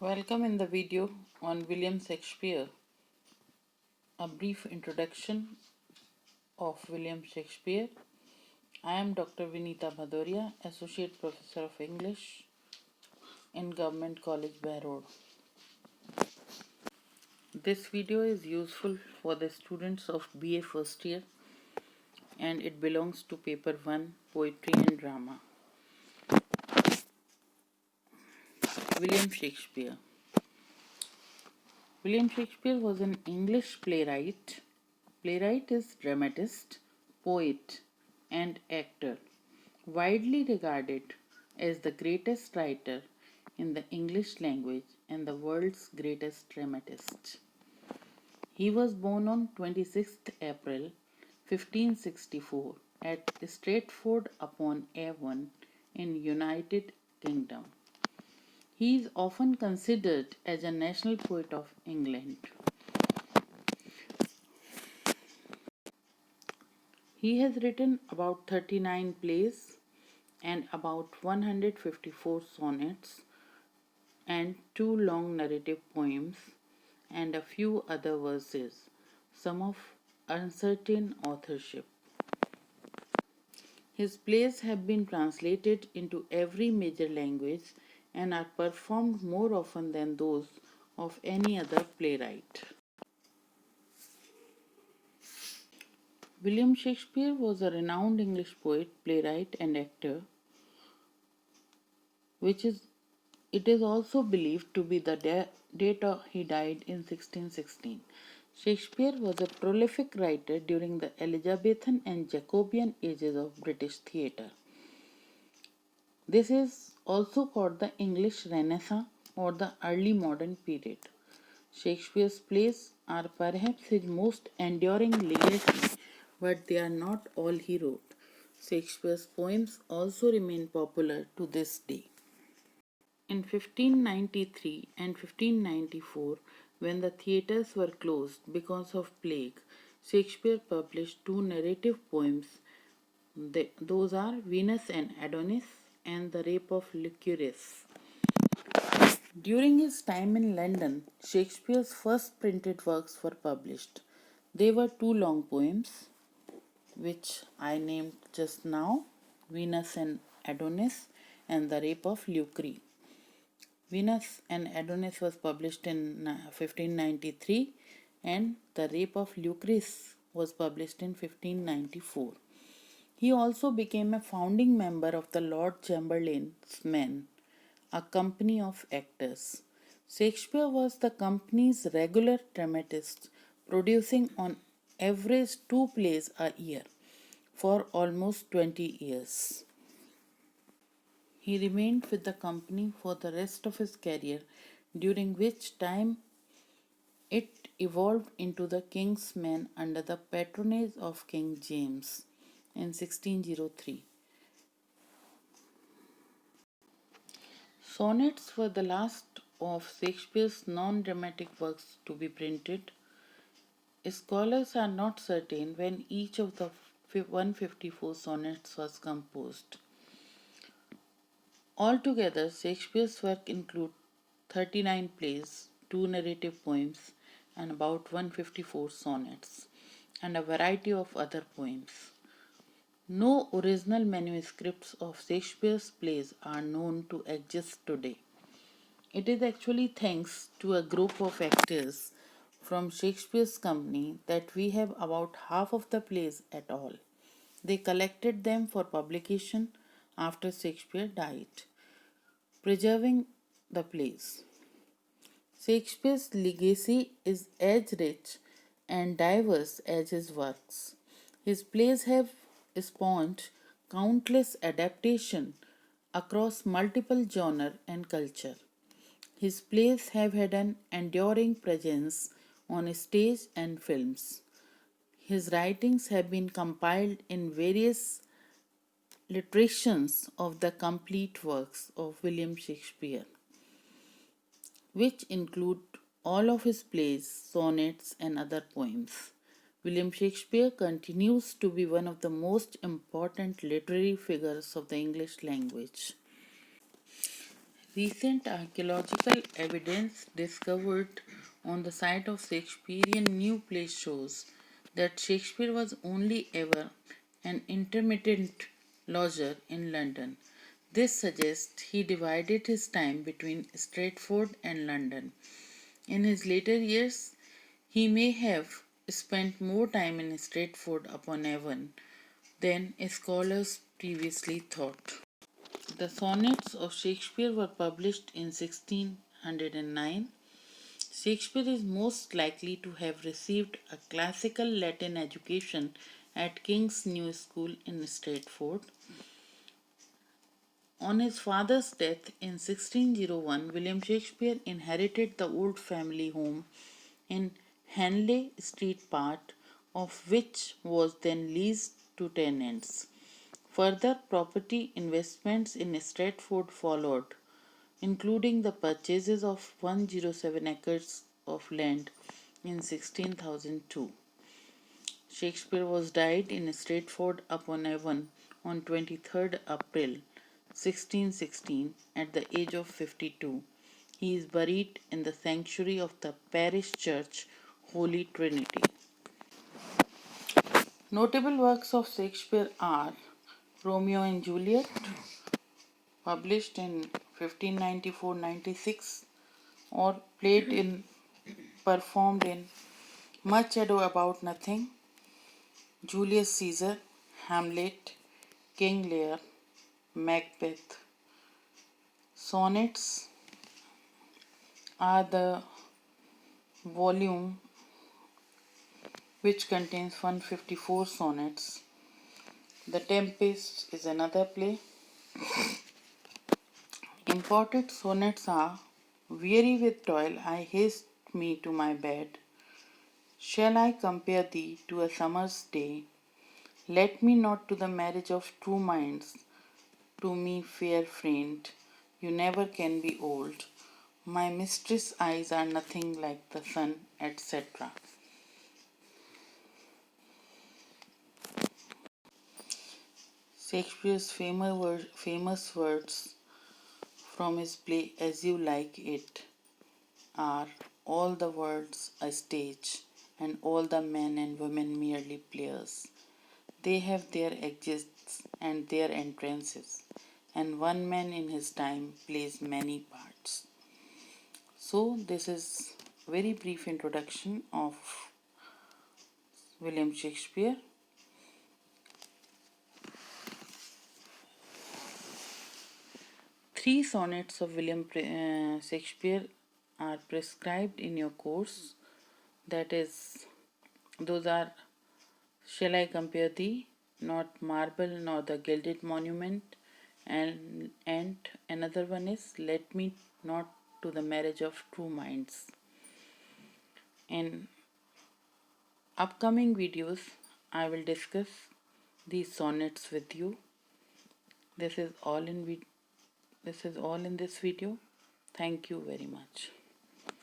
Welcome in the video on William Shakespeare. A brief introduction of William Shakespeare. I am Dr. Vinita Bhadoria, Associate Professor of English in Government College, Behror. This video is useful for the students of BA first year and it belongs to paper 1, Poetry and Drama. William Shakespeare. William Shakespeare was an English playwright. Playwright is dramatist, poet, and actor, widely regarded as the greatest writer in the English language and the world's greatest dramatist. He was born on 26th April 1564 at Stratford-upon-Avon in United Kingdom. He is often considered as a national poet of England. He has written about 39 plays and about 154 sonnets and 2 long narrative poems and a few other verses, some of uncertain authorship. His plays have been translated into every major language and are performed more often than those of any other playwright. William Shakespeare was a renowned English poet, playwright, and actor, it is also believed to be the date he died in 1616. Shakespeare was a prolific writer during the Elizabethan and Jacobean ages of British theatre. This is also called the English Renaissance or the early modern period. Shakespeare's plays are perhaps his most enduring legacy, but they are not all he wrote. Shakespeare's poems also remain popular to this day. In 1593 and 1594, when the theatres were closed because of plague, Shakespeare published 2 narrative poems. Those are Venus and Adonis and The Rape of Lucrece. During his time in London, Shakespeare's first printed works were published. They were 2 long poems, which I named just now, Venus and Adonis and The Rape of Lucrece. Venus and Adonis was published in 1593 and The Rape of Lucrece was published in 1594. He also became a founding member of the Lord Chamberlain's Men, a company of actors. Shakespeare was the company's regular dramatist, producing on average 2 plays a year for almost 20 years. He remained with the company for the rest of his career, during which time it evolved into the King's Men under the patronage of King James in 1603. Sonnets were the last of Shakespeare's non-dramatic works to be printed. Scholars are not certain when each of the 154 sonnets was composed. Altogether, Shakespeare's work include 39 plays, 2 narrative poems, and about 154 sonnets, and a variety of other poems. No original manuscripts of Shakespeare's plays are known to exist today. It is actually thanks to a group of actors from Shakespeare's company that we have about half of the plays at all. They collected them for publication after Shakespeare died, preserving the plays. Shakespeare's legacy is as rich and diverse as his works. His plays have spawned countless adaptations across multiple genres and culture. His plays have had an enduring presence on stage and films. His writings have been compiled in various literations of the complete works of William Shakespeare, which include all of his plays, sonnets, and other poems. William Shakespeare continues to be one of the most important literary figures of the English language. Recent archaeological evidence discovered on the site of Shakespearean New Place shows that Shakespeare was only ever an intermittent lodger in London. This suggests he divided his time between Stratford and London. In his later years, he may have spent more time in Stratford upon Avon than scholars previously thought. The sonnets of Shakespeare were published in 1609. Shakespeare is most likely to have received a classical Latin education at King's New School in Stratford. On his father's death in 1601, William Shakespeare inherited the old family home in Henley Street, part of which was then leased to tenants. Further property investments in Stratford followed, including the purchases of 107 acres of land in 1602. Shakespeare was died in Stratford upon Avon on 23rd April 1616 at the age of 52. He is buried in the sanctuary of the parish church Holy Trinity. Notable works of Shakespeare are Romeo and Juliet, published in 1594-96, or performed in Much Ado About Nothing, Julius Caesar, Hamlet, King Lear, Macbeth. Sonnets are the volume which contains 154 sonnets. The Tempest is another play. Imported sonnets are Weary with toil, I haste me to my bed. Shall I compare thee to a summer's day? Let me not to the marriage of true minds. To me, fair friend, you never can be old. My mistress' eyes are nothing like the sun, etc. Shakespeare's famous words from his play As You Like It are all the world's a stage, and all the men and women merely players. They have their exits and their entrances, and one man in his time plays many parts. So, this is very brief introduction of William Shakespeare. Three sonnets of William Shakespeare are prescribed in your course. That is, those are Shall I Compare Thee, Not Marble Nor the Gilded Monument, and another one is Let Me Not to the Marriage of True Minds. In upcoming videos, I will discuss these sonnets with you. This is all in this video. Thank you very much.